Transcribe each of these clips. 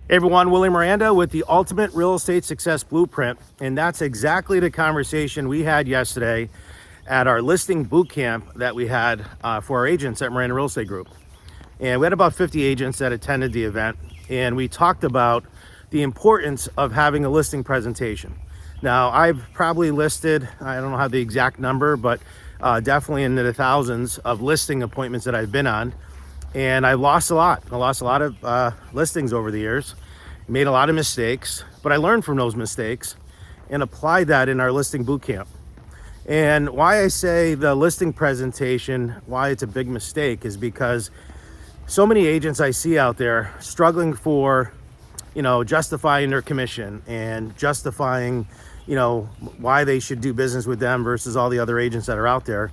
Hey everyone, Willie Miranda with the Ultimate Real Estate Success Blueprint. And that's exactly the conversation we had yesterday at our listing boot camp that we had for our agents at Miranda Real Estate Group. And we had about 50 agents that attended the event. And we talked about the importance of having a listing presentation. Now, I've probably listed, I don't know how the exact number, but definitely into the thousands of listing appointments that I've been on. And I lost a lot. I lost a lot of listings over the years, made a lot of mistakes, but I learned from those mistakes and applied that in our listing boot camp. And why I say the listing presentation, why it's a big mistake, is because so many agents I see out there struggling for, justifying their commission and justifying, why they should do business with them versus all the other agents that are out there.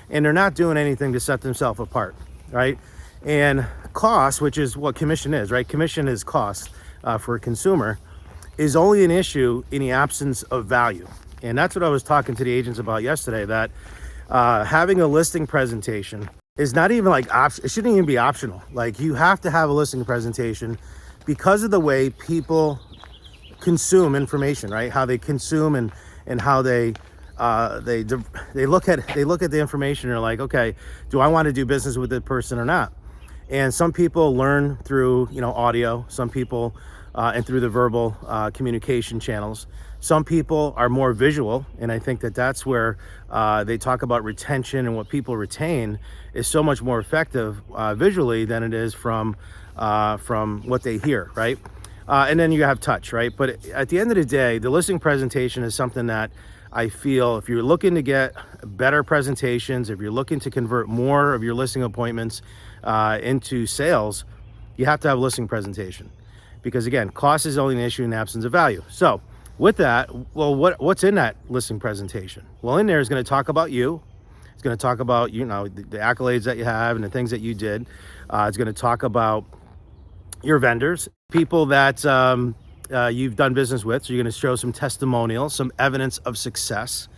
And they're not doing anything to set themselves apart, right? And cost, which is what commission is, right? Commission is cost for a consumer, is only an issue in the absence of value. And that's what I was talking to the agents about yesterday, that having a listing presentation is not even it shouldn't even be optional. Like, you have to have a listing presentation because of the way people consume information, right? How they consume and how they look at the information and are like, okay, do I want to do business with the person or not? And some people learn through, audio, some people and through the verbal communication channels. Some people are more visual, and I think that that's where they talk about retention, and what people retain is so much more effective visually than it is from what they hear, right? And then you have touch, right? But at the end of the day, the listing presentation is something that I feel, if you're looking to get better presentations, if you're looking to convert more of your listing appointments into sales, you have to have a listing presentation. Because again, cost is only an issue in the absence of value. So with that, well, what's in that listing presentation? Well, in there is going to talk about you. It's going to talk about, the accolades that you have and the things that you did. It's going to talk about your vendors, people that you've done business with. So you're going to show some testimonials, some evidence of success.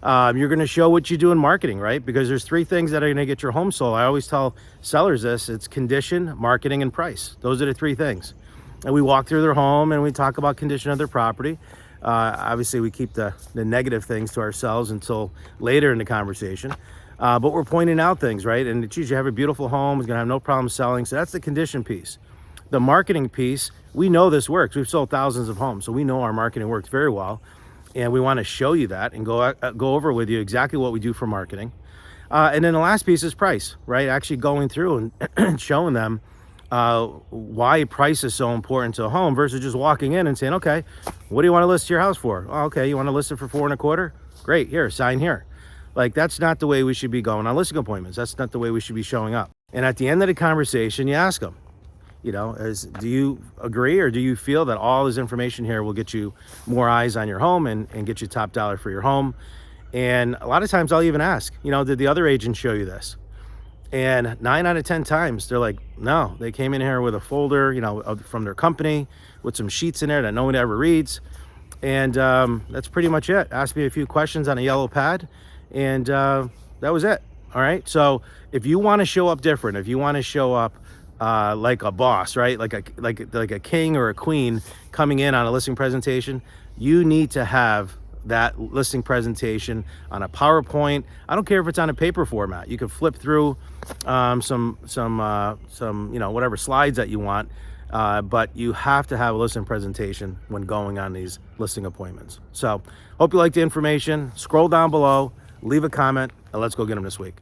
You're going to show what you do in marketing, right? Because there's three things that are going to get your home sold. I always tell sellers this: it's condition, marketing, and price. Those are the three things. And we walk through their home and we talk about condition of their property. Obviously, we keep the negative things to ourselves until later in the conversation. But we're pointing out things, right? And geez, you have a beautiful home, it's going to have no problem selling. So that's the condition piece. The marketing piece, we know this works. We've sold thousands of homes, so we know our marketing works very well. And we want to show you that and go over with you exactly what we do for marketing. And then the last piece is price, right? Actually going through and showing them why price is so important to a home versus just walking in and saying, okay, what do you want to list your house for? Oh, okay, you want to list it for 4.25? Great, here, sign here. Like, that's not the way we should be going on listing appointments. That's not the way we should be showing up. And at the end of the conversation, you ask them, do you agree, or do you feel that all this information here will get you more eyes on your home and get you top dollar for your home? And a lot of times I'll even ask, did the other agent show you this? And 9 out of 10 times they're like, no. They came in here with a folder, from their company with some sheets in there that no one ever reads. And that's pretty much it. Asked me a few questions on a yellow pad, and that was it. All right. So if you want to show up different, if you want to show up like a boss, right? Like a king or a queen coming in on a listing presentation, you need to have that listing presentation on a PowerPoint. I don't care if it's on a paper format. You can flip through some whatever slides that you want, but you have to have a listing presentation when going on these listing appointments. So hope you liked the information. Scroll down below, leave a comment, and let's go get them this week.